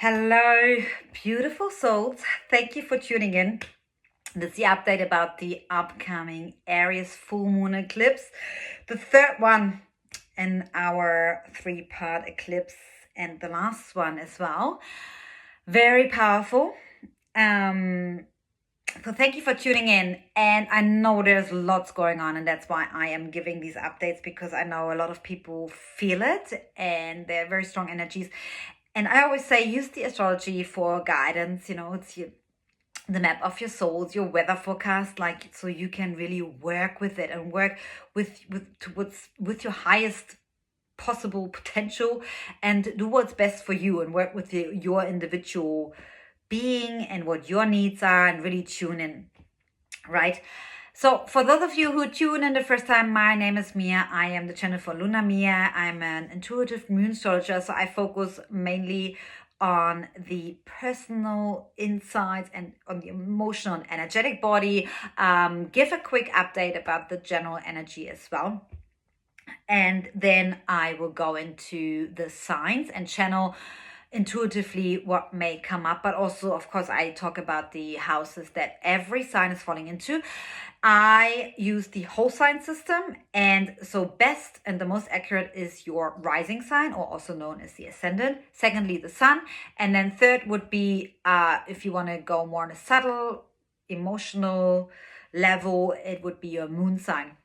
Hello, beautiful souls. Thank you for tuning in. This is the update about the upcoming Aries full moon eclipse, the third one in our three-part eclipse, and the last one as well. Very powerful. So thank you for tuning in. And I know there's lots going on, and that's why I am giving these updates, because I know a lot of people feel it and they're very strong energies. And I always say, use the astrology for guidance. It's the map of your souls, your weather forecast, so you can really work with it and work with your highest possible potential and do what's best for you and work with your individual being and what your needs are and really tune in, right? So for those of you who tune in the first time, my name is Mia. I am the channel for Luna Mia. I'm an intuitive moon astrologer, so I focus mainly on the personal insights and on the emotional and energetic body. Give a quick update about the general energy as well. And then I will go into the signs and channel intuitively what may come up, but also, of course, I talk about the houses that every sign is falling into. I use the whole sign system, and so best and the most accurate is your rising sign, or also known as the ascendant. Secondly, the sun, and then third would be if you want to go more on a subtle emotional level, it would be your moon sign.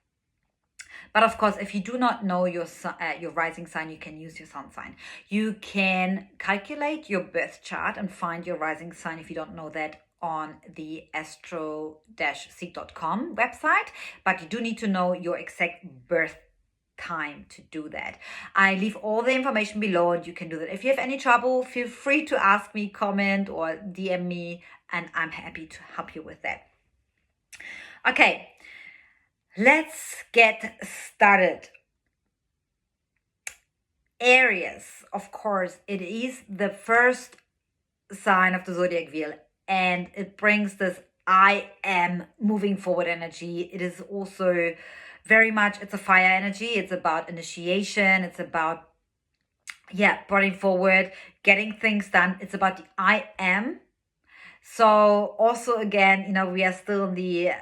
But of course, if you do not know your rising sign, you can use your sun sign. You can calculate your birth chart and find your rising sign, if you don't know that, on the astro-seek.com website. But you do need to know your exact birth time to do that. I leave all the information below and you can do that. If you have any trouble, feel free to ask me, comment, or DM me, and I'm happy to help you with that. Okay. Let's get started. Aries, of course, it is the first sign of the zodiac wheel, and it brings this I am moving forward energy. It is also very much, it's a fire energy. It's about initiation. It's about, putting forward, getting things done. It's about the I am. So also, again, we are still in the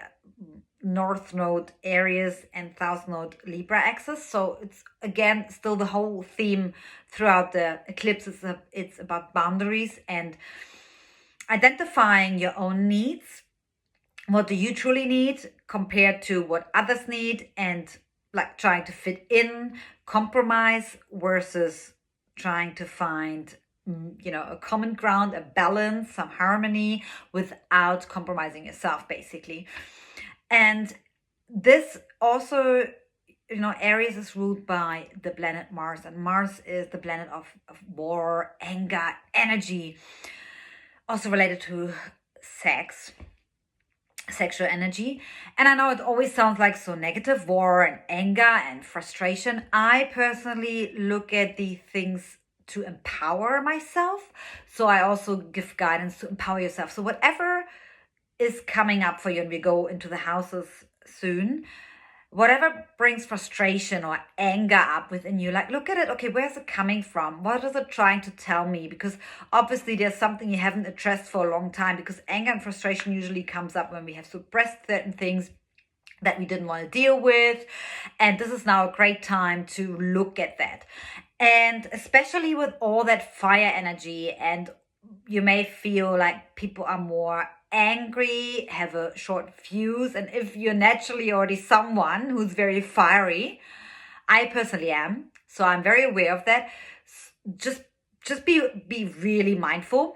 North Node Aries and South Node Libra axis. So it's, again, still the whole theme throughout the eclipse. It's about boundaries and identifying your own needs. What do you truly need compared to what others need, and trying to fit in, compromise versus trying to find a common ground, a balance, some harmony without compromising yourself, basically. And this also, Aries is ruled by the planet Mars, and Mars is the planet of war, anger, energy, also related to sexual energy. And I know it always sounds like so negative, war and anger and frustration. I personally look at the things to empower myself. So I also give guidance to empower yourself. So whatever is coming up for you, and we go into the houses soon, whatever brings frustration or anger up within you, look at it. Okay, where's it coming from? What is it trying to tell me? Because obviously there's something you haven't addressed for a long time, because anger and frustration usually comes up when we have suppressed certain things that we didn't want to deal with. And this is now a great time to look at that. And especially with all that fire energy, and you may feel like people are more angry, have a short fuse, and if you're naturally already someone who's very fiery, I personally am, so I'm very aware of that. Just be really mindful,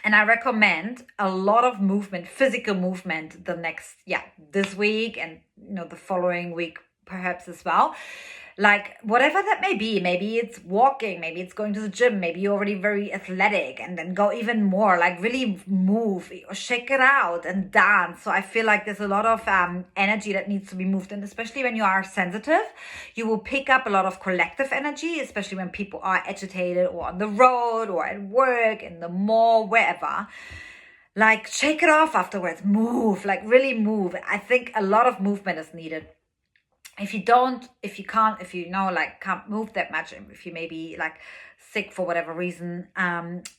and I recommend a lot of movement, physical movement, this week and the following week perhaps as well. Whatever that may be, maybe it's walking, maybe it's going to the gym, maybe you're already very athletic, and then go even more, really move or shake it out and dance. So I feel like there's a lot of energy that needs to be moved, and especially when you are sensitive, you will pick up a lot of collective energy, especially when people are agitated or on the road or at work, in the mall, wherever. Shake it off afterwards, move, really move. I think a lot of movement is needed. If you can't move that much, if you maybe sick for whatever reason,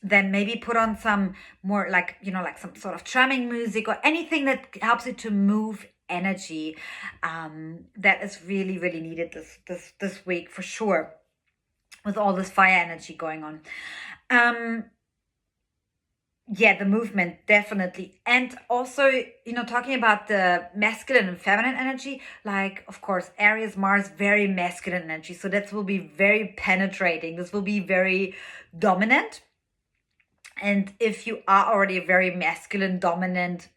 then maybe put on some more like, like some sort of drumming music or anything that helps you to move energy. That is really, really needed this week for sure, with all this fire energy going on. Yeah, the movement, definitely. And also, talking about the masculine and feminine energy, like, of course, Aries, Mars, very masculine energy. So that will be very penetrating. This will be very dominant. And if you are already a very masculine, dominant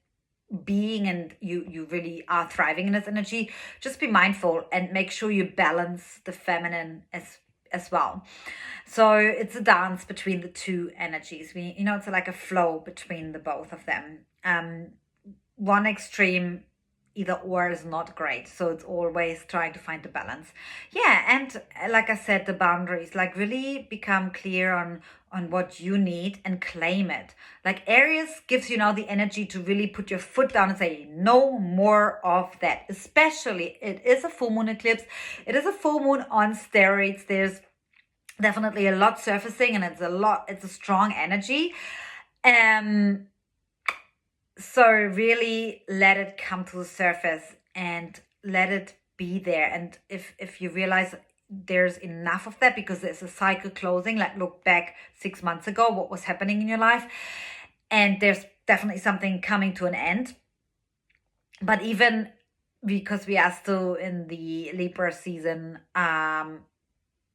being, and you really are thriving in this energy, just be mindful and make sure you balance the feminine as well. So it's a dance between the two energies. It's like a flow between the both of them. One extreme, either or, is not great. So it's always trying to find the balance. Yeah, and like I said, the boundaries, like really become clear on what you need and claim it. Like Aries gives you now the energy to really put your foot down and say, no more of that. Especially, it is a full moon eclipse. It is a full moon on steroids. There's definitely a lot surfacing, and it's a strong energy. So really let it come to the surface and let it be there. And if you realize there's enough of that, because there's a cycle closing, like look back 6 months ago, what was happening in your life, and there's definitely something coming to an end. But even because we are still in the Libra season,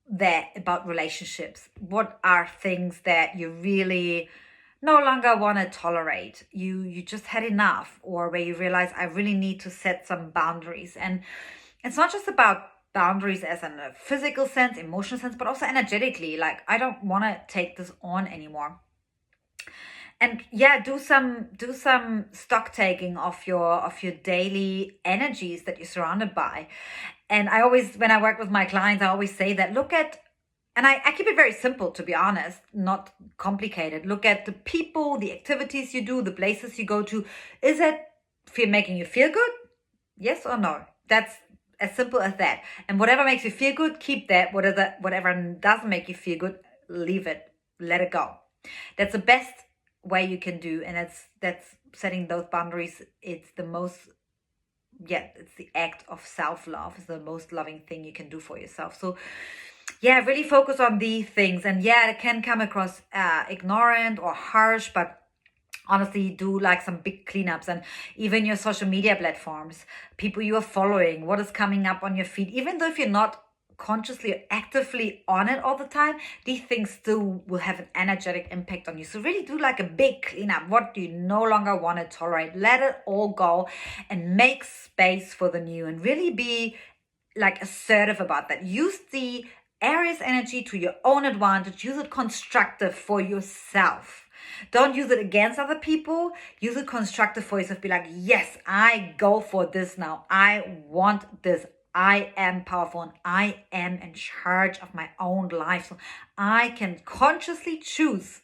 that about relationships, what are things that you really no longer want to tolerate, you just had enough, or where you realize I really need to set some boundaries. And it's not just about boundaries as in a physical sense, emotional sense, but also energetically, like I don't want to take this on anymore. And yeah, do some stock taking of your daily energies that you're surrounded by. And I always, when I work with my clients, I always say that look at, and I keep it very simple, to be honest, not complicated. Look at the people, the activities you do, the places you go to. Is it making you feel good? Yes or no? That's as simple as that. And whatever makes you feel good, keep that. Whatever doesn't make you feel good, leave it. Let it go. That's the best way you can do. And that's setting those boundaries. It's the most, it's the act of self-love. It's the most loving thing you can do for yourself. So yeah, really focus on these things. And yeah, it can come across ignorant or harsh, but honestly, do like some big cleanups. And even your social media platforms, people you are following, what is coming up on your feed, even though if you're not consciously or actively on it all the time, these things still will have an energetic impact on you. So really do like a big cleanup. What do you no longer want to tolerate? Let it all go and make space for the new, and really be like assertive about that. Use the Aries energy to your own advantage. Use it constructive for yourself. Don't use it against other people. Use it constructive for yourself. Be like, yes, I go for this now. I want this. I am powerful and I am in charge of my own life. So I can consciously choose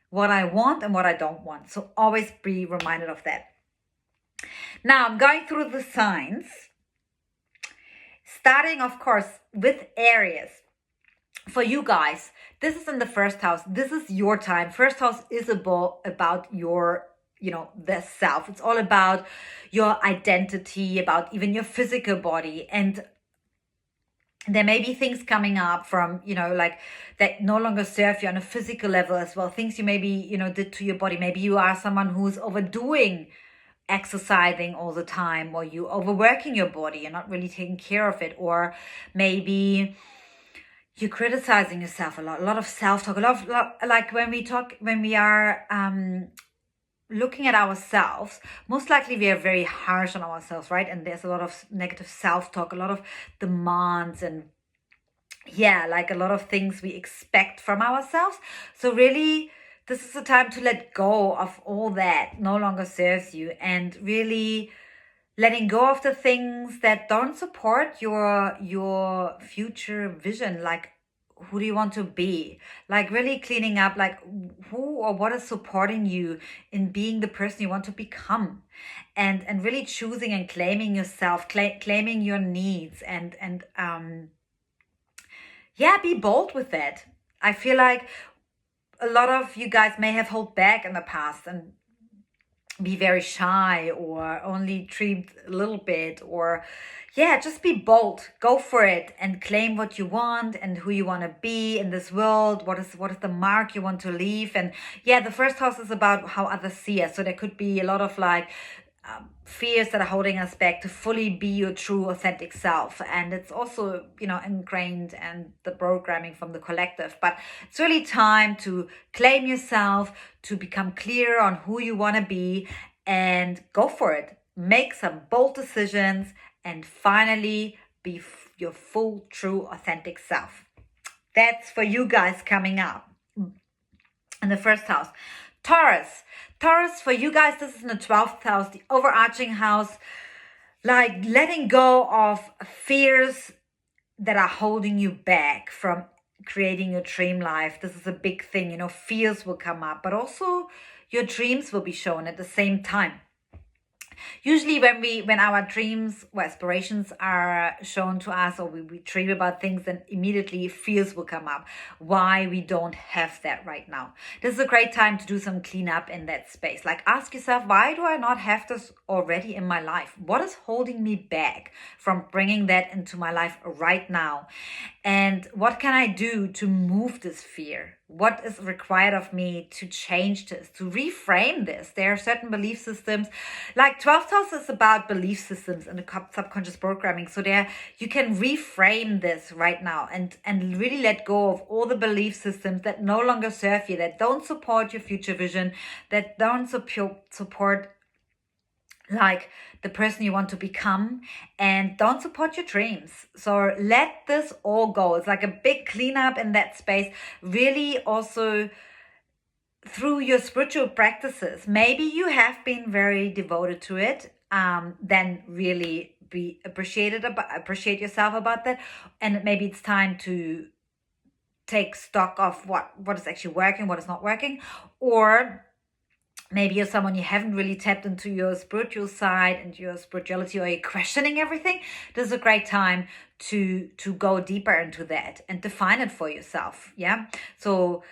what I want and what I don't want. So always be reminded of that. Now I'm going through the signs, starting of course with Aries. For you guys, this is in the first house. This is your time. First house is about your the self. It's all about your identity, about even your physical body. And there may be things coming up from, like that no longer serve you on a physical level as well. Things you maybe, did to your body. Maybe you are someone who's overdoing exercising all the time, or you overworking your body. You're not really taking care of it. Or maybe you're criticizing yourself a lot of self-talk, like when we are looking at ourselves, most likely we are very harsh on ourselves, right? And there's a lot of negative self-talk, a lot of demands, and like a lot of things we expect from ourselves. So really, this is the time to let go of all that no longer serves you, and really letting go of the things that don't support your future vision. Like, who do you want to be? Like really cleaning up, like who or what is supporting you in being the person you want to become, and really choosing and claiming yourself, claiming your needs, and be bold with that. I feel like a lot of you guys may have held back in the past and be very shy or only dreamed a little bit, or yeah, just be bold, go for it and claim what you want and who you want to be in this world. What is the mark you want to leave? And yeah, the first house is about how others see us, so there could be a lot of like fears that are holding us back to fully be your true authentic self. And it's also, ingrained and the programming from the collective, but it's really time to claim yourself, to become clear on who you want to be, and go for it. Make some bold decisions and finally be your full, true, authentic self. That's for you guys coming up in the first house. Taurus, for you guys, this is in the 12th house, the overarching house, like letting go of fears that are holding you back from creating your dream life. This is a big thing, fears will come up, but also your dreams will be shown at the same time. Usually when our dreams or aspirations are shown to us, or we dream about things, then immediately fears will come up. Why we don't have that right now. This is a great time to do some cleanup in that space. Like ask yourself, why do I not have this already in my life? What is holding me back from bringing that into my life right now? And what can I do to move this fear? What is required of me to change this, to reframe this? There are certain belief systems, like 12th house is about belief systems and the subconscious programming. So there you can reframe this right now and really let go of all the belief systems that no longer serve you, that don't support your future vision, that don't support like the person you want to become, and don't support your dreams. So let this all go. It's like a big cleanup in that space. Really also through your spiritual practices. Maybe you have been very devoted to it. Then really appreciate yourself about that. And maybe it's time to take stock of what is actually working, what is not working. Or maybe you're someone you haven't really tapped into your spiritual side and your spirituality, or you're questioning everything. This is a great time to go deeper into that and define it for yourself. Yeah. So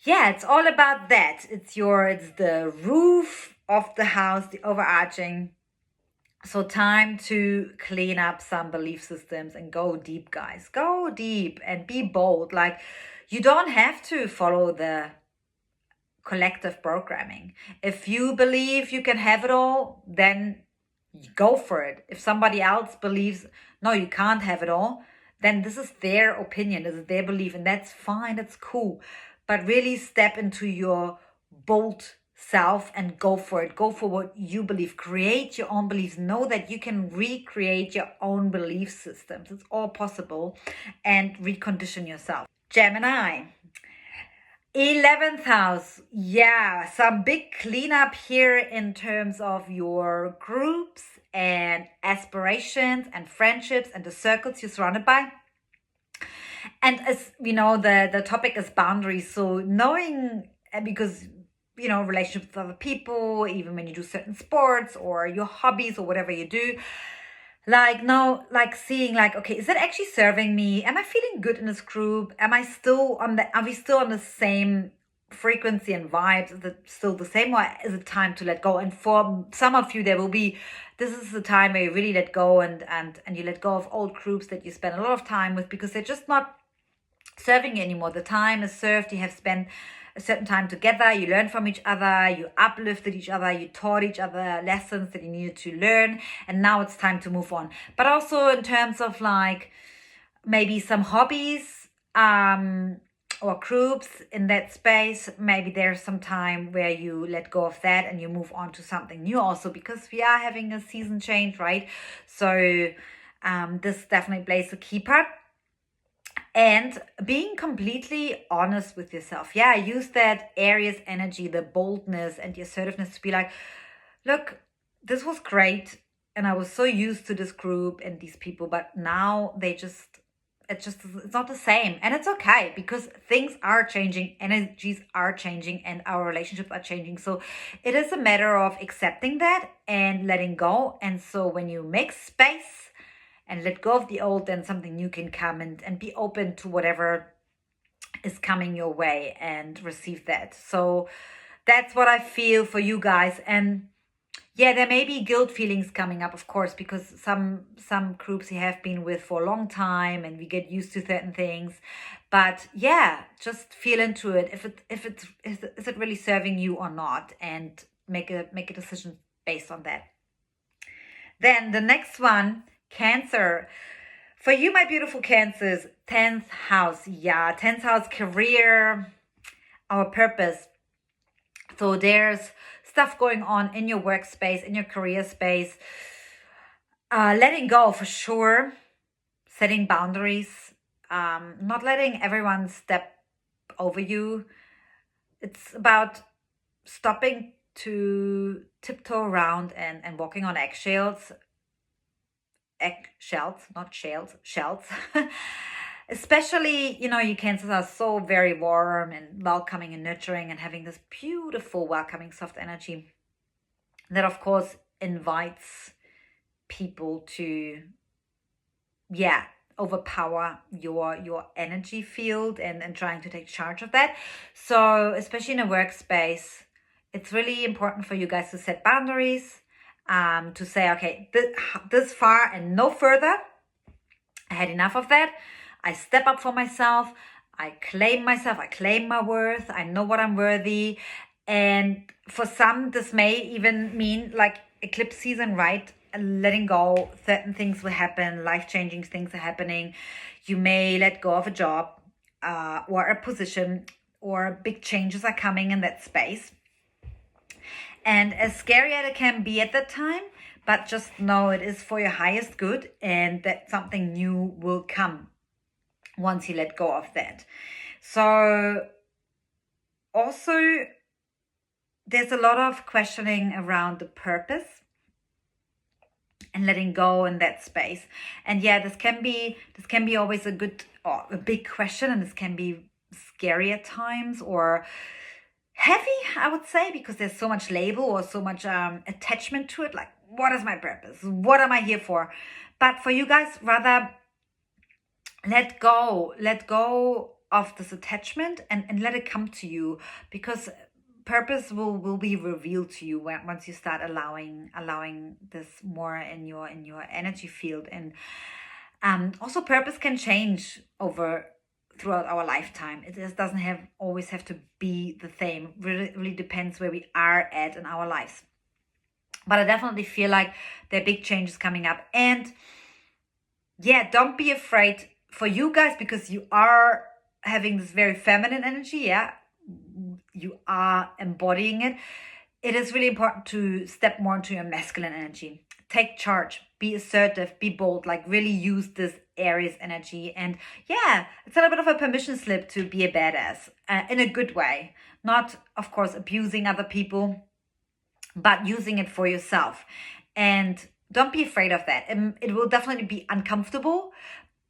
yeah, it's all about that. It's the roof of the house, the overarching. So time to clean up some belief systems and go deep, guys. Go deep and be bold. Like you don't have to follow the collective programming. If you believe you can have it all, then go for it. If somebody else believes, no, you can't have it all, then this is their opinion, this is their belief, and that's fine, that's cool. But really step into your bold self and go for it. Go for what you believe. Create your own beliefs. Know that you can recreate your own belief systems. It's all possible. And recondition yourself. Gemini. 11th house. Yeah, some big cleanup here in terms of your groups and aspirations and friendships and the circles you're surrounded by. And as we know, the topic is boundaries. So knowing, because relationships with other people, even when you do certain sports or your hobbies or whatever you do, seeing okay, is it actually serving me? Am I feeling good in this group? Are we still on the same frequency and vibes? Is it still the same, or is it time to let go? And for some of you, this is the time where you really let go and you let go of old groups that you spend a lot of time with because they're just not serving you anymore. The time is served. You have spent a certain time together, you learned from each other, you uplifted each other, you taught each other lessons that you needed to learn, and now it's time to move on. But also in terms of maybe some hobbies or groups in that space, maybe there's some time where you let go of that and you move on to something new also, because we are having a season change, right? So this definitely plays a key part. And being completely honest with yourself. Yeah, use that Aries energy, the boldness and the assertiveness to be like, look, this was great. And I was so used to this group and these people, but now it's not the same. And it's okay, because things are changing, energies are changing, and our relationships are changing. So it is a matter of accepting that and letting go. And so when you make space and let go of the old, then something new can come, and be open to whatever is coming your way, and receive that. So that's what I feel for you guys. And yeah, there may be guilt feelings coming up, of course, because some groups you have been with for a long time, and we get used to certain things. But yeah, just feel into it. Is it really serving you or not, and make a decision based on that. Then the next one, Cancer. For you, my beautiful Cancers, 10th house. Yeah, 10th house, career, our purpose. So there's stuff going on in your workspace, in your career space. Letting go for sure. Setting boundaries. Not letting everyone step over you. It's about stopping to tiptoe around and walking on eggshells. Eggshells, not shells, shells. Especially, you Cancers are so very warm and welcoming and nurturing, and having this beautiful, welcoming, soft energy that, of course, invites people to, yeah, overpower your energy field, and trying to take charge of that. So especially in a workspace, it's really important for you guys to set boundaries, to say, okay, this far and no further. I had enough of that. I step up for myself. I claim myself. I claim my worth. I know what I'm worthy. And for some, this may even mean like eclipse season, right? Letting go. Certain things will happen. Life-changing things are happening. You may let go of a job, or a position, or big changes are coming in that space. And as scary as it can be at that time, but just know it is for your highest good, and that something new will come once you let go of that. So also, there's a lot of questioning around the purpose and letting go in that space. And yeah, this can be always a good or a big question, and this can be scary at times, or heavy, I would say, because there's so much label or so much attachment to it. Like, what is my purpose? What am I here for? But for you guys, rather let go of this attachment, and let it come to you, because purpose will be revealed to you once you start allowing this more in your energy field. And also, purpose can change throughout our lifetime. It just doesn't always have to be the same. Really depends where we are at in our lives. But I definitely feel like there are big changes coming up. And yeah, don't be afraid for you guys, because you are having this very feminine energy. Yeah, you are embodying it. It is really important to step more into your masculine energy. Take charge, be assertive, be bold, like really use this Aries energy. And yeah, it's a little bit of a permission slip to be a badass, in a good way. Not, of course, abusing other people, but using it for yourself. And don't be afraid of that. It will definitely be uncomfortable,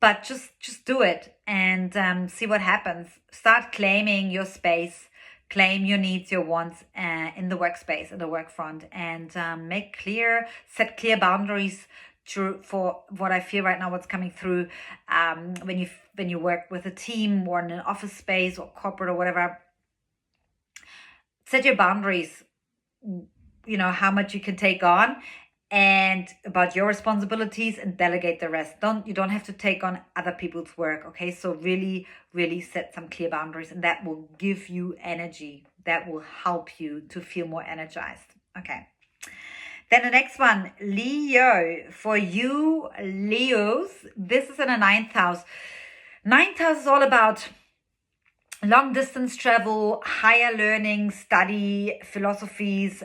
but just do it, and see what happens. Start claiming your space. Claim your needs, your wants, in the workspace, in the work front, and set clear boundaries for what I feel right now, what's coming through, when you work with a team or in an office space or corporate or whatever. Set your boundaries, how much you can take on, and about your responsibilities, and delegate the rest. You don't have to take on other people's work. Okay, so really, really set some clear boundaries, and that will give you energy. That will help you to feel more energized. Okay. Then the next one, Leo. For you, Leos, this is in a 9th house. 9th house is all about long distance travel, higher learning, study, philosophies,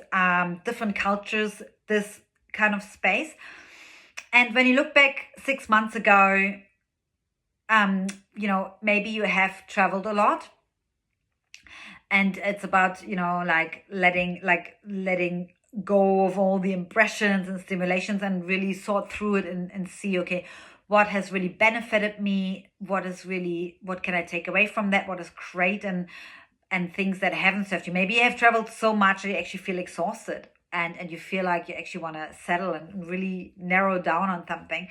different cultures, this kind of space. And when you look back 6 months ago, maybe you have traveled a lot, and it's about, letting go of all the impressions and stimulations, and really sort through it, and see, okay, what has really benefited me, what can I take away from that, what is great, and things that haven't served you. Maybe you have traveled so much that you actually feel exhausted. and you feel like you actually want to settle and really narrow down on something.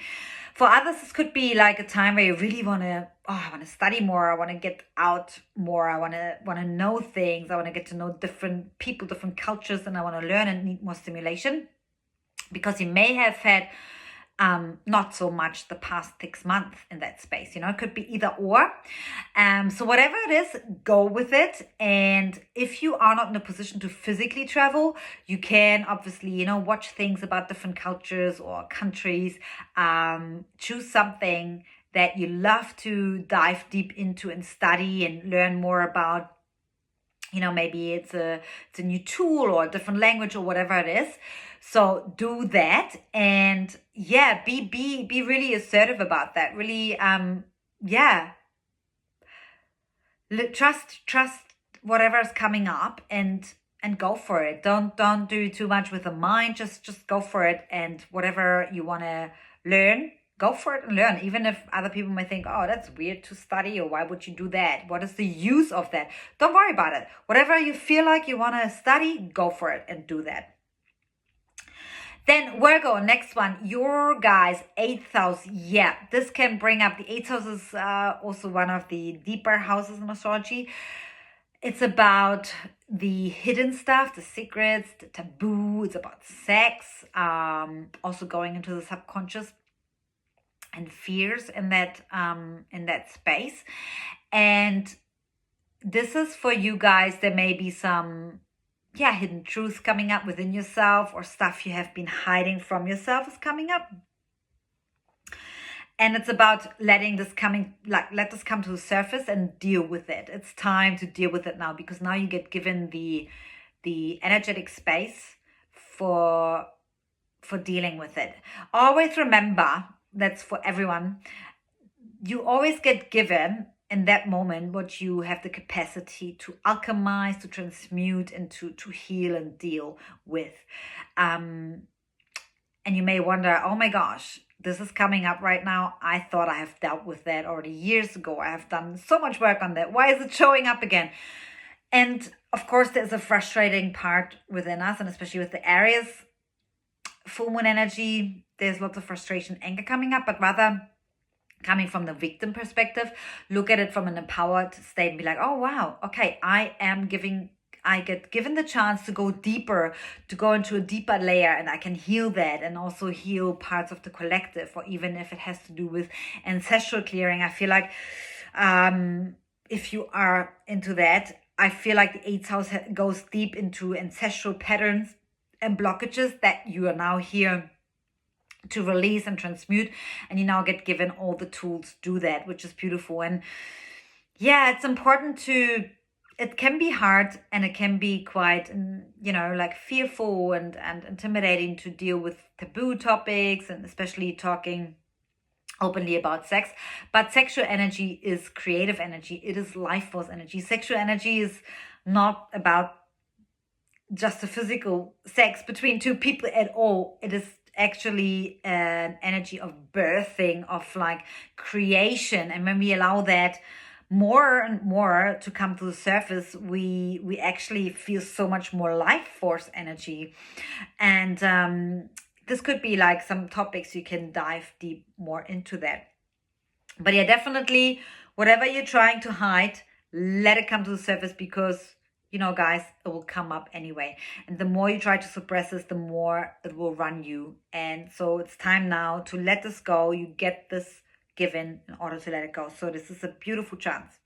For others, this could be like a time where you really want to, oh, I want to study more, I want to get out more, I want to know things, I want to get to know different people, different cultures, and I want to learn and need more stimulation, because you may have had not so much the past 6 months in that space. It could be either or. So whatever it is, go with it. And if you are not in a position to physically travel, you can obviously, watch things about different cultures or countries. Choose something that you love to dive deep into and study and learn more about. Maybe it's a new tool or a different language or whatever it is. So do that, and be really assertive about that. Really, trust whatever is coming up, and go for it. Don't do too much with the mind. Just go for it, and whatever you want to learn, go for it and learn. Even if other people may think, oh, that's weird to study, or why would you do that? What is the use of that? Don't worry about it. Whatever you feel like you want to study, go for it and do that. Then Virgo, next one, your guys, 8th house. Yeah, this can bring up, the 8th house is also one of the deeper houses in astrology. It's about the hidden stuff, the secrets, the taboo. It's about sex, also going into the subconscious and fears in that space. And this is for you guys. There may be some hidden truths coming up within yourself, or stuff you have been hiding from yourself is coming up. And it's about letting this let this come to the surface and deal with it. It's time to deal with it now, because now you get given the energetic space for dealing with it. Always remember, that's for everyone, you always get given in that moment what you have the capacity to alchemize, to transmute, and to heal and deal with. And you may wonder, oh my gosh, this is coming up right now. I thought I have dealt with that already years ago. I have done so much work on that. Why is it showing up again? And of course, there's a frustrating part within us, and especially with the Aries full moon energy, there's lots of frustration, anger coming up, but rather coming from the victim perspective, look at it from an empowered state and be like, oh wow, okay, I get given the chance to go deeper, to go into a deeper layer, and I can heal that, and also heal parts of the collective, or even if it has to do with ancestral clearing. I feel like if you are into that, I feel like the 8th house goes deep into ancestral patterns and blockages that you are now here to release and transmute, and you now get given all the tools to do that, which is beautiful. And it's important it can be hard, and it can be quite fearful and intimidating to deal with taboo topics, and especially talking openly about sex. But sexual energy is creative energy. It is life force energy. Sexual energy is not about just a physical sex between two people at all. It is actually an energy of birthing, of creation. And when we allow that more and more to come to the surface, we actually feel so much more life force energy. And this could be some topics you can dive deep more into that. But definitely, whatever you're trying to hide, let it come to the surface, because guys, it will come up anyway. And the more you try to suppress this, the more it will run you. And so it's time now to let this go. You get this given in order to let it go. So this is a beautiful chance.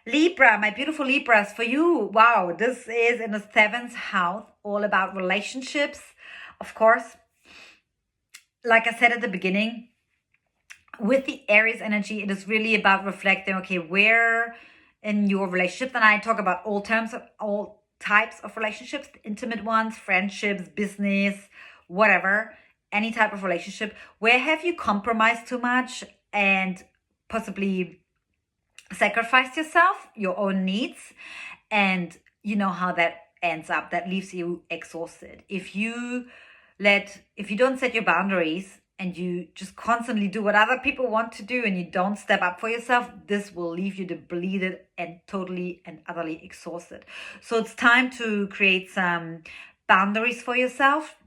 Libra, my beautiful Libras, for you, wow, this is in the 7th house, all about relationships. Of course, like I said at the beginning, with the Aries energy, it is really about reflecting, okay, where in your relationships, and I talk about all types of relationships, intimate ones, friendships, business, whatever, any type of relationship, where have you compromised too much and possibly sacrificed yourself, your own needs, and you know how that ends up. That leaves you exhausted. If you don't set your boundaries, and you just constantly do what other people want to do, and you don't step up for yourself, this will leave you depleted and totally and utterly exhausted. So it's time to create some boundaries for yourself,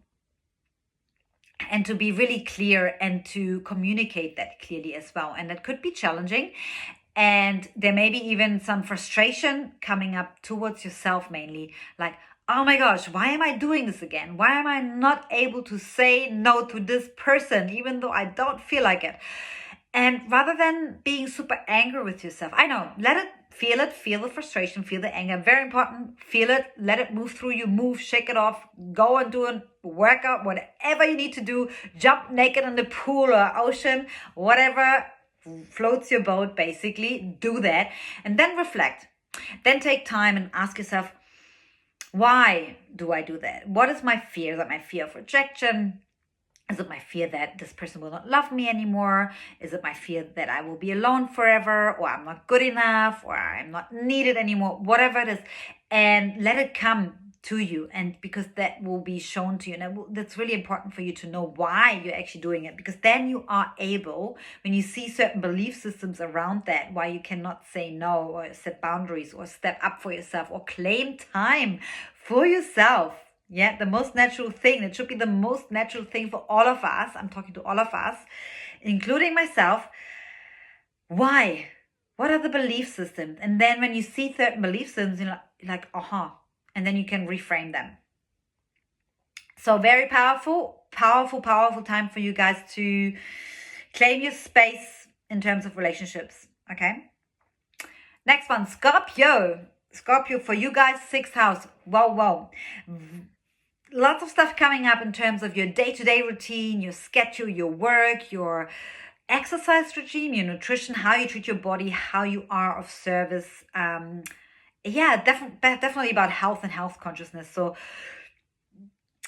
and to be really clear and to communicate that clearly as well. And that could be challenging. And there may be even some frustration coming up towards yourself mainly. Like, oh my gosh, why am I doing this again? Why am I not able to say no to this person, even though I don't feel like it? And rather than being super angry with yourself, I know, feel the frustration, feel the anger, very important, feel it, let it move through you, shake it off, go and do a workout, whatever you need to do, jump naked in the pool or ocean, whatever floats your boat, basically, do that, and then reflect. Then take time and ask yourself, why do I do that? What is my fear? Is it my fear of rejection? Is it my fear that this person will not love me anymore? Is it my fear that I will be alone forever, or I'm not good enough, or I'm not needed anymore? Whatever it is, and let it come to you, and because that will be shown to you, and that's really important for you to know why you're actually doing it, because then you are able, when you see certain belief systems around that, why you cannot say no, or set boundaries, or step up for yourself, or claim time for yourself. Yeah, the most natural thing. It should be the most natural thing for all of us. I'm talking to all of us, including myself. Why? What are the belief systems? And then when you see certain belief systems, you're like, and then you can reframe them. So very powerful time for you guys to claim your space in terms of relationships. Okay. Next one, Scorpio. Scorpio, for you guys, 6th house. Whoa. Lots of stuff coming up in terms of your day-to-day routine, your schedule, your work, your exercise regime, your nutrition, how you treat your body, how you are of service. Definitely about health and health consciousness. So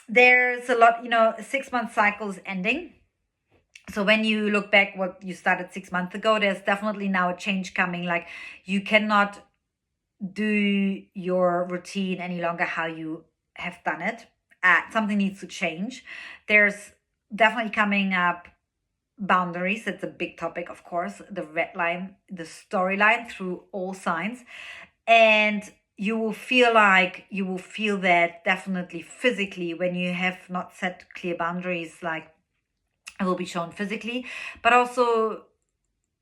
there's a lot, 6-month cycle is ending. So when you look back what you started 6 months ago, there's definitely now a change coming. Like, you cannot do your routine any longer how you have done it. Something needs to change. There's definitely coming up boundaries. It's a big topic, of course. The red line, the storyline through all signs. And you will feel that definitely physically when you have not set clear boundaries, like it will be shown physically, but also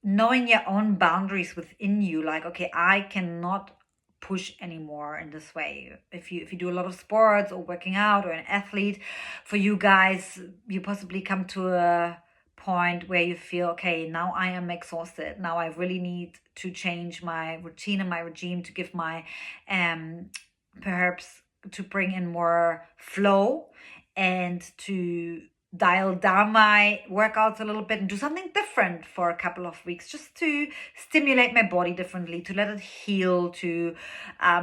knowing your own boundaries within you. Like, okay, I cannot push anymore in this way. If you do a lot of sports or working out or an athlete, for you guys, you possibly come to a point where you feel, okay, now I am exhausted. Now I really need to change my routine and my regime to give my perhaps to bring in more flow and to dial down my workouts a little bit and do something different for a couple of weeks, just to stimulate my body differently, to let it heal, to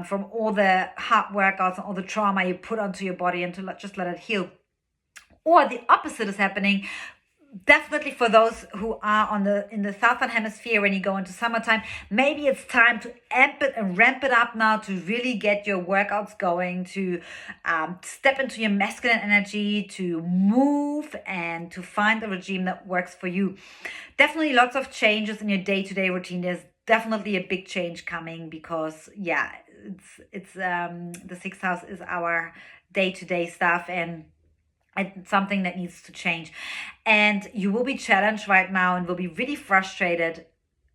from all the hard workouts and all the trauma you put onto your body, and to just let it heal. Or the opposite is happening. Definitely for those who are in the southern hemisphere, when you go into summertime, maybe it's time to amp it and ramp it up now, to really get your workouts going, to step into your masculine energy, to move and to find a regime that works for you. Definitely lots of changes in your day-to-day routine. There's definitely a big change coming, because it's the 6th house is our day-to-day stuff, and it's something that needs to change. And you will be challenged right now and will be really frustrated.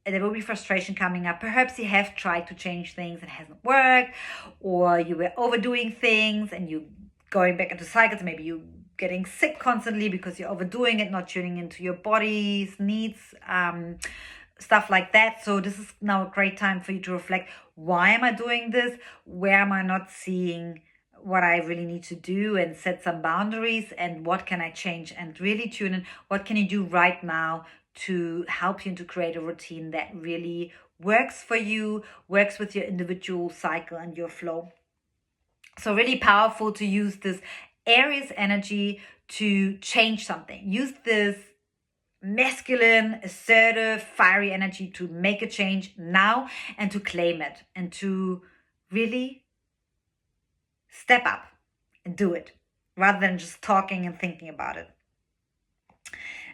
There will be frustration coming up. Perhaps you have tried to change things and it hasn't worked, or you were overdoing things and you going back into cycles. Maybe you getting sick constantly because you're overdoing it, not tuning into your body's needs, stuff like that. So this is now a great time for you to reflect. Why am I doing this? Where am I not seeing what I really need to do, and set some boundaries, and what can I change, and really tune in. What can you do right now to help you to create a routine that really works for you, works with your individual cycle and your flow. So really powerful to use this Aries energy to change something. Use this masculine, assertive, fiery energy to make a change now, and to claim it, and to really step up and do it, rather than just talking and thinking about it.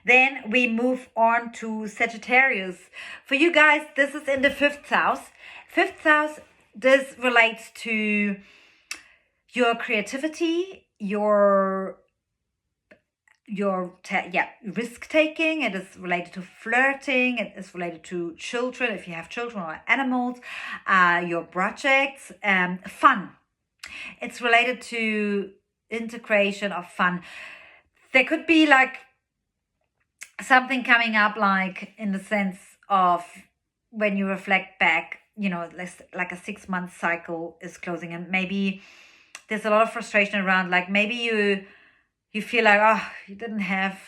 Then we move on to Sagittarius. For you guys, this is in the 5th house. 5th house, this relates to your creativity, your risk taking. It is related to flirting. It is related to children, if you have children, or animals, your projects, fun. It's related to integration of fun. There could be like something coming up, like in the sense of when you reflect back, like a 6-month cycle is closing, and maybe there's a lot of frustration around, like maybe you feel like, oh, you didn't have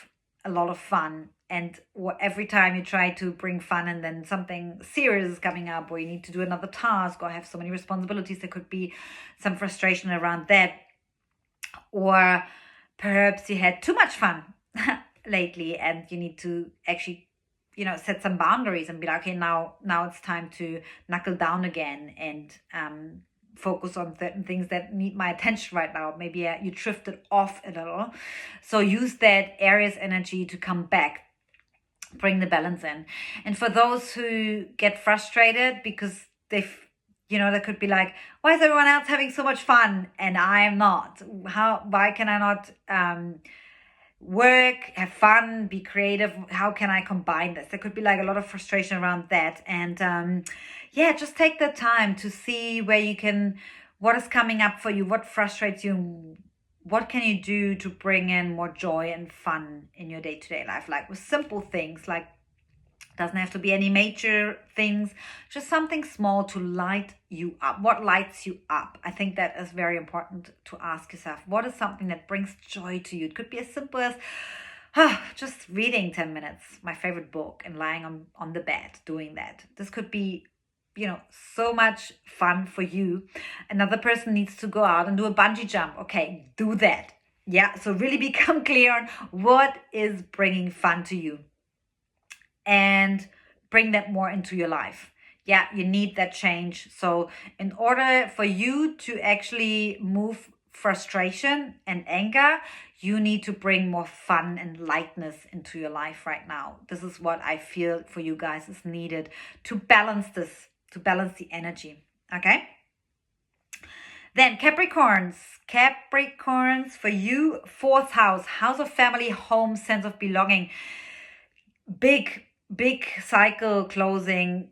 a lot of fun. And every time you try to bring fun, and then something serious is coming up, or you need to do another task or have so many responsibilities, there could be some frustration around that. Or perhaps you had too much fun lately, and you need to actually, set some boundaries and be like, okay, now it's time to knuckle down again and focus on certain things that need my attention right now. Maybe you drifted off a little. So use that Aries energy to come back, bring the balance in. And for those who get frustrated because they could be like, why is everyone else having so much fun and I am not? Why can I not work, have fun, be creative? How can I combine this? There could be like a lot of frustration around that. And just take the time to see what is coming up for you, what frustrates you, what can you do to bring in more joy and fun in your day-to-day life, like with simple things, like doesn't have to be any major things, just something small to light you up. What lights you up? I think that is very important to ask yourself. What is something that brings joy to you? It could be as simple as just reading 10 minutes, my favorite book, and lying on the bed doing that. This could be so much fun for you. Another person needs to go out and do a bungee jump. Okay, do that. Yeah, so really become clear on what is bringing fun to you and bring that more into your life. Yeah, you need that change. So in order for you to actually move frustration and anger, you need to bring more fun and lightness into your life right now. This is what I feel for you guys is needed to balance this, to balance the energy. Okay? Then Capricorns for you, 4th house of family, home, sense of belonging. Big cycle closing.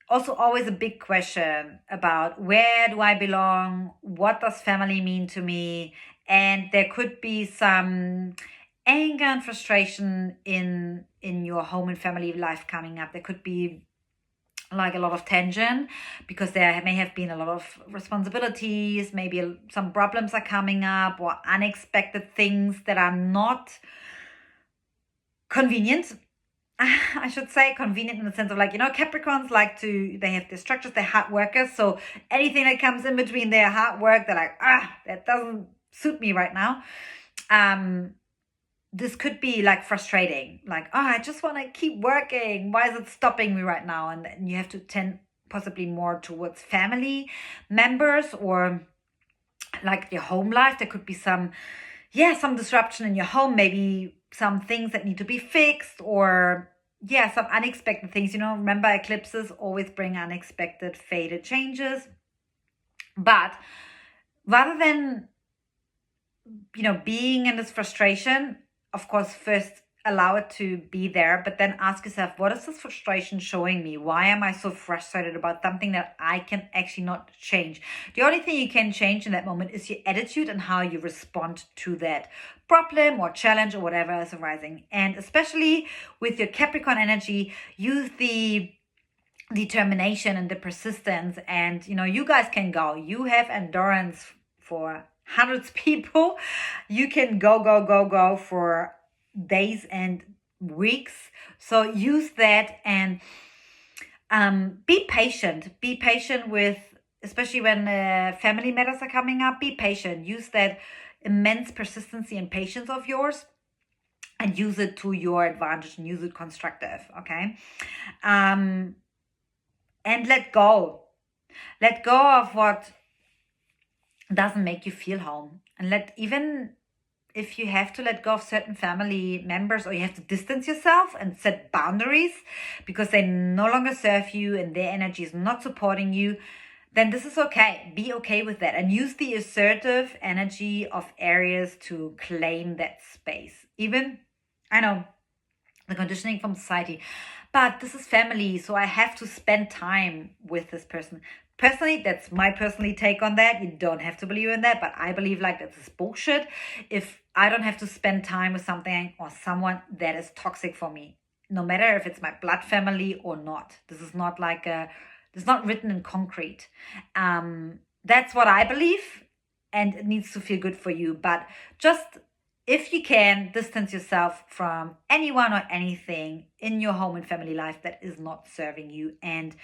Also always a big question about where do I belong? What does family mean to me? And there could be some anger and frustration in your home and family life coming up. There could be like a lot of tension because there may have been a lot of responsibilities, maybe some problems are coming up, or unexpected things that are not convenient. I should say convenient in the sense of like, Capricorns they have their structures, they're hard workers. So anything that comes in between their hard work, they're like, that doesn't suit me right now. This could be like frustrating, like, I just want to keep working. Why is it stopping me right now? And then you have to tend possibly more towards family members or like your home life. There could be some disruption in your home, maybe some things that need to be fixed, or some unexpected things. Remember, eclipses always bring unexpected, fated changes. But rather than, being in this frustration, of course, first allow it to be there, but then ask yourself, what is this frustration showing me? Why am I so frustrated about something that I can actually not change? The only thing you can change in that moment is your attitude and how you respond to that problem or challenge or whatever is arising. And especially with your Capricorn energy, use the determination and the persistence. And, you guys can go. You have endurance for hundreds of people. You can go for days and weeks. So use that and be patient. Be patient with, especially when family matters are coming up. Be patient. Use that immense persistency and patience of yours and use it to your advantage and use it constructive. Okay. And let go. Let go of what doesn't make you feel home, and even if you have to let go of certain family members, or you have to distance yourself and set boundaries because they no longer serve you and their energy is not supporting you, then this is okay. Be okay with that and use the assertive energy of Aries to claim that space. Even, I know, the conditioning from society, but this is family, so I have to spend time with this person. Personally, that's my personally take on that. You don't have to believe in that, but I believe like that's bullshit. If I don't have to spend time with something or someone that is toxic for me, no matter if it's my blood family or not. This is not like it's not written in concrete. That's what I believe, and it needs to feel good for you. But just if you can, distance yourself from anyone or anything in your home and family life that is not serving you, and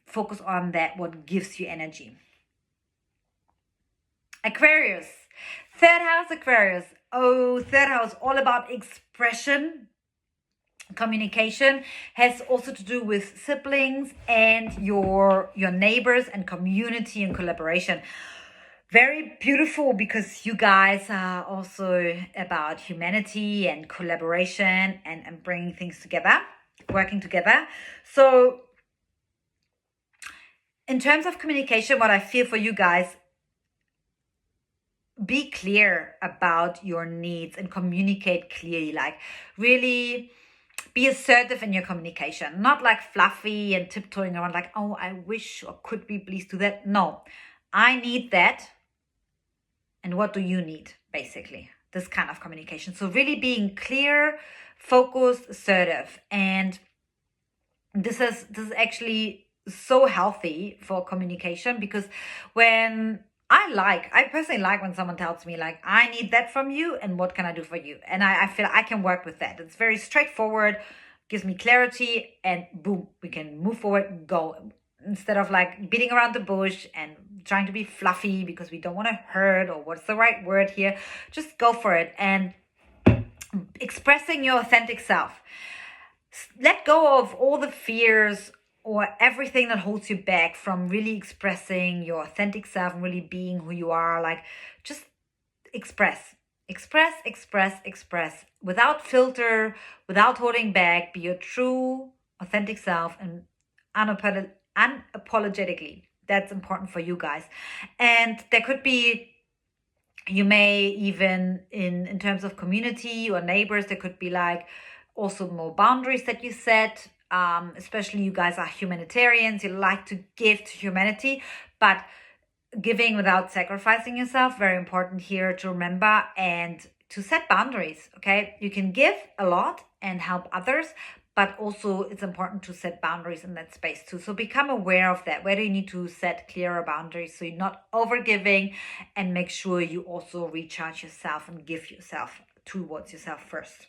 focus on that what gives you energy. Aquarius, third house Aquarius. Oh, third house, all about expression. Communication has also to do with siblings and your neighbors and community and collaboration. Very beautiful, because you guys are also about humanity and collaboration and bringing things together, working together. So in terms of communication, what I feel for you guys, be clear about your needs and communicate clearly. Like, really be assertive in your communication, not like fluffy and tiptoeing around like, oh, I wish, or could we please do that? No, I need that. And what do you need? Basically, this kind of communication. So really being clear, focused, assertive. And this is actually so healthy for communication, because when I personally like when someone tells me like, I need that from you and what can I do for you? And I feel I can work with that. It's very straightforward, gives me clarity, and boom, we can move forward, go. Instead of like beating around the bush and trying to be fluffy because we don't want to hurt, or what's the right word here, just go for it. And expressing your authentic self. Let go of all the fears or everything that holds you back from really expressing your authentic self and really being who you are. Like, just express without filter, without holding back. Be your true authentic self and unapologetically. That's important for you guys. And there could be, you may even in terms of community or neighbors, there could be like also more boundaries that you set. Especially you guys are humanitarians, you like to give to humanity, but giving without sacrificing yourself, very important here to remember, and to set boundaries. Okay, you can give a lot and help others, but also it's important to set boundaries in that space too. So become aware of that. Where do you need to set clearer boundaries so you're not overgiving, and make sure you also recharge yourself and give yourself towards yourself first.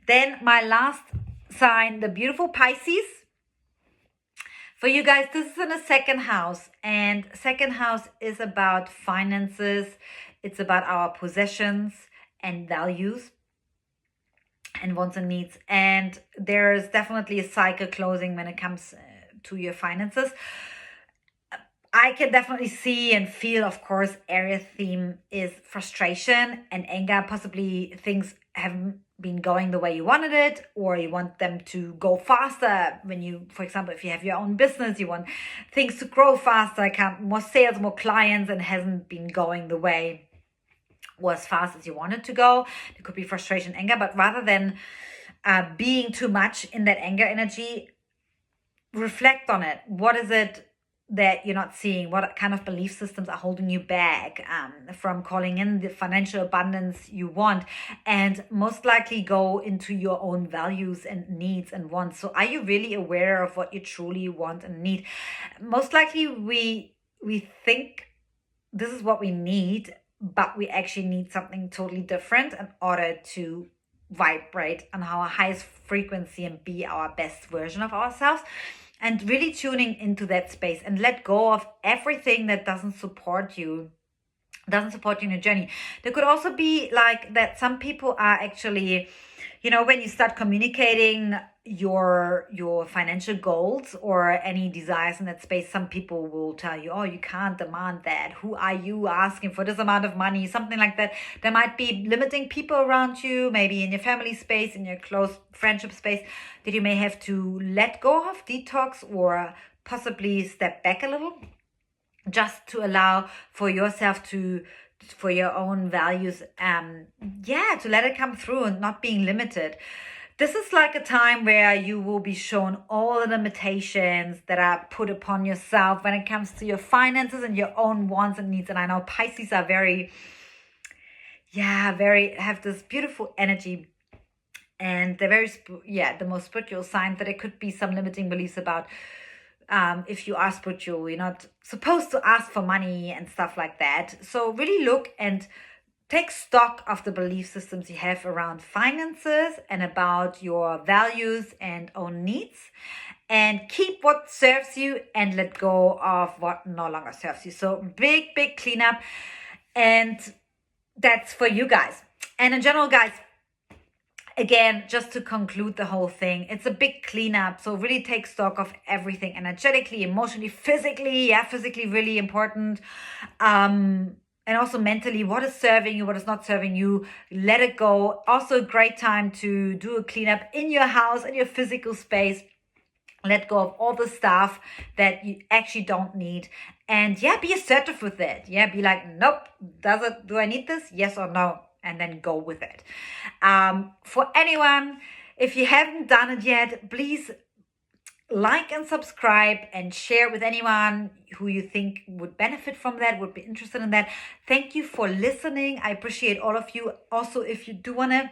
Then my last sign, the beautiful Pisces. For you guys, this is in the second house, and second house is about finances. It's about our possessions and values and wants and needs. And there is definitely a cycle closing when it comes to your finances. I can definitely see and feel, of course, Aries theme is frustration and anger. Possibly things haven't been going the way you wanted it, or you want them to go faster. When you, for example, if you have your own business, you want things to grow faster, more sales, more clients, and hasn't been going the way or as fast as you wanted to go. There could be frustration, anger, but rather than being too much in that anger energy, reflect on it. What is it that you're not seeing? What kind of belief systems are holding you back from calling in the financial abundance you want? And most likely go into your own values and needs and wants. So are you really aware of what you truly want and need? Most likely we think this is what we need, but we actually need something totally different in order to vibrate on our highest frequency and be our best version of ourselves. And really tuning into that space and let go of everything that doesn't support you in your journey. There could also be like that some people are actually, when you start communicating your financial goals or any desires in that space, some people will tell you, oh, you can't demand that. Who are you asking for this amount of money? Something like that. There might be limiting people around you, maybe in your family space, in your close friendship space, that you may have to let go of, detox, or possibly step back a little, just to allow for yourself for your own values, to let it come through and not being limited. This is like a time where you will be shown all the limitations that are put upon yourself when it comes to your finances and your own wants and needs. And I know Pisces are very have this beautiful energy, and they're very the most spiritual sign, that it could be some limiting beliefs about if you are spiritual, you're not supposed to ask for money and stuff like that. So really look and take stock of the belief systems you have around finances and about your values and own needs, and keep what serves you and let go of what no longer serves you. So big cleanup, and that's for you guys. And in general, guys, again, just to conclude the whole thing, it's a big cleanup. So really take stock of everything, energetically, emotionally, physically. Physically really important. And also mentally, what is serving you, what is not serving you, let it go. Also a great time to do a cleanup in your house, in your physical space. Let go of all the stuff that you actually don't need. And be assertive with it. Be like, nope, do I need this? Yes or no? And then go with it. For anyone, if you haven't done it yet, please like and subscribe and share with anyone who you think would benefit from that, would be interested in that. Thank you for listening. I appreciate all of you. Also, if you do want to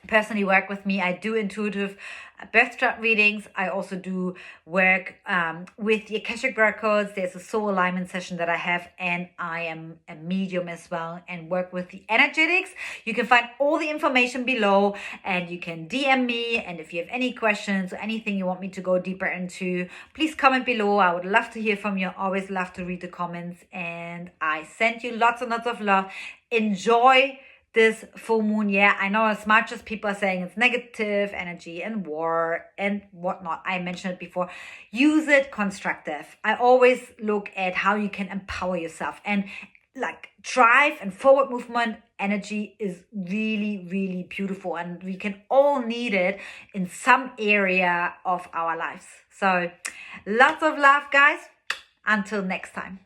personally work with me, I do intuitive birth chart readings. I also do work with the Akashic records. There's a soul alignment session that I have, and I am a medium as well and work with the energetics. You can find all the information below, and you can DM me. And if you have any questions or anything you want me to go deeper into, please comment below. I would love to hear from you. Always love to read the comments, and I send you lots and lots of love. Enjoy this full moon. I know, as much as people are saying it's negative energy and war and whatnot, I mentioned it before, use it constructive. I always look at how you can empower yourself, and like drive and forward movement energy is really, really beautiful, and we can all need it in some area of our lives. So lots of love, guys. Until next time.